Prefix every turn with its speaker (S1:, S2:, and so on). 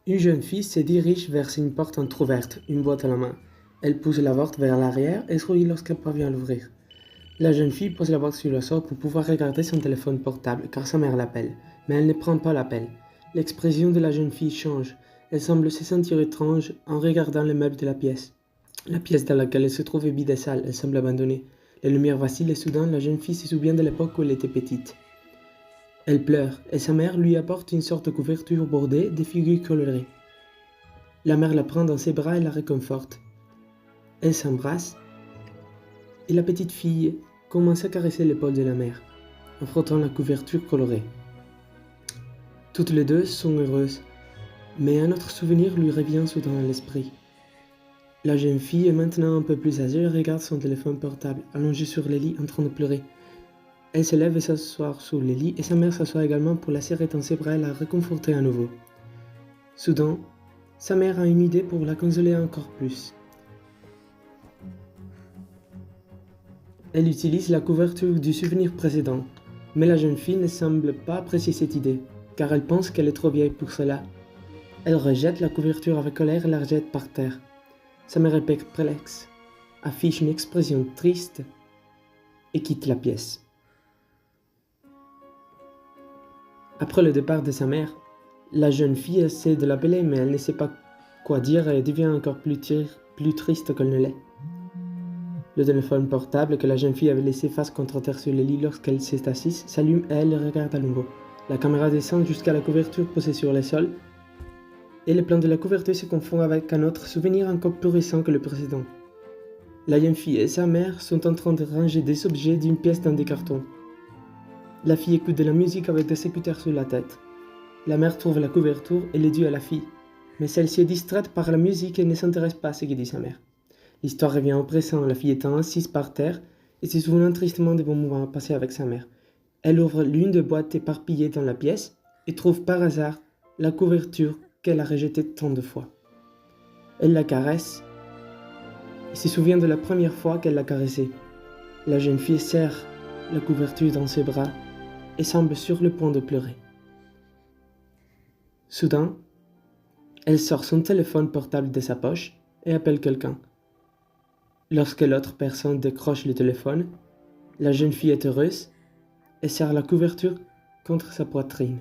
S1: Une jeune fille se dirige vers une porte entrouverte, une boîte à la main. Elle pousse la porte vers l'arrière et sourit lorsqu'elle parvient à l'ouvrir. La jeune fille pose la boîte sur le sol pour pouvoir regarder son téléphone portable car sa mère l'appelle, mais elle ne prend pas l'appel. L'expression de la jeune fille change. Elle semble se sentir étrange en regardant les meubles de la pièce. La pièce dans laquelle elle se trouve est vide et sale, elle semble abandonnée. Les lumières vacillent et soudain la jeune fille se souvient de l'époque où elle était petite. Elle pleure et sa mère lui apporte une sorte de couverture bordée de figures colorées. La mère la prend dans ses bras et la réconforte. Elles s'embrassent et la petite fille commence à caresser l'épaule de la mère en frottant la couverture colorée. Toutes les deux sont heureuses, mais un autre souvenir lui revient soudain à l'esprit. La jeune fille est maintenant un peu plus âgée et regarde son téléphone portable, allongé sur le lit en train de pleurer. Elle se lève et s'assoit sur le lit et sa mère s'assoit également pour la serrer dans ses bras et la réconforter à nouveau. Soudain, sa mère a une idée pour la consoler encore plus. Elle utilise la couverture du souvenir précédent, mais la jeune fille ne semble pas apprécier cette idée, car elle pense qu'elle est trop vieille pour cela. Elle rejette la couverture avec colère et la rejette par terre. Sa mère est perplexe, affiche une expression triste et quitte la pièce. Après le départ de sa mère, la jeune fille essaie de l'appeler mais elle ne sait pas quoi dire et devient encore plus triste qu'elle ne l'est. Le téléphone portable que la jeune fille avait laissé face contre terre sur le lit lorsqu'elle s'est assise s'allume et elle le regarde à nouveau. La caméra descend jusqu'à la couverture posée sur le sol et le plan de la couverture se confond avec un autre souvenir encore plus récent que le précédent. La jeune fille et sa mère sont en train de ranger des objets d'une pièce dans des cartons. La fille écoute de la musique avec des écouteurs sur la tête. La mère trouve la couverture et l'aide à la fille, mais celle-ci est distraite par la musique et ne s'intéresse pas à ce que dit sa mère. L'histoire revient au présent, la fille étant assise par terre et se souvenant tristement des bons moments passés avec sa mère. Elle ouvre l'une des boîtes éparpillées dans la pièce et trouve par hasard la couverture qu'elle a rejetée tant de fois. Elle la caresse et se souvient de la première fois qu'elle l'a caressée. La jeune fille serre la couverture dans ses bras et semble sur le point de pleurer. Soudain, elle sort son téléphone portable de sa poche et appelle quelqu'un. Lorsque l'autre personne décroche le téléphone, la jeune fille est heureuse et serre la couverture contre sa poitrine.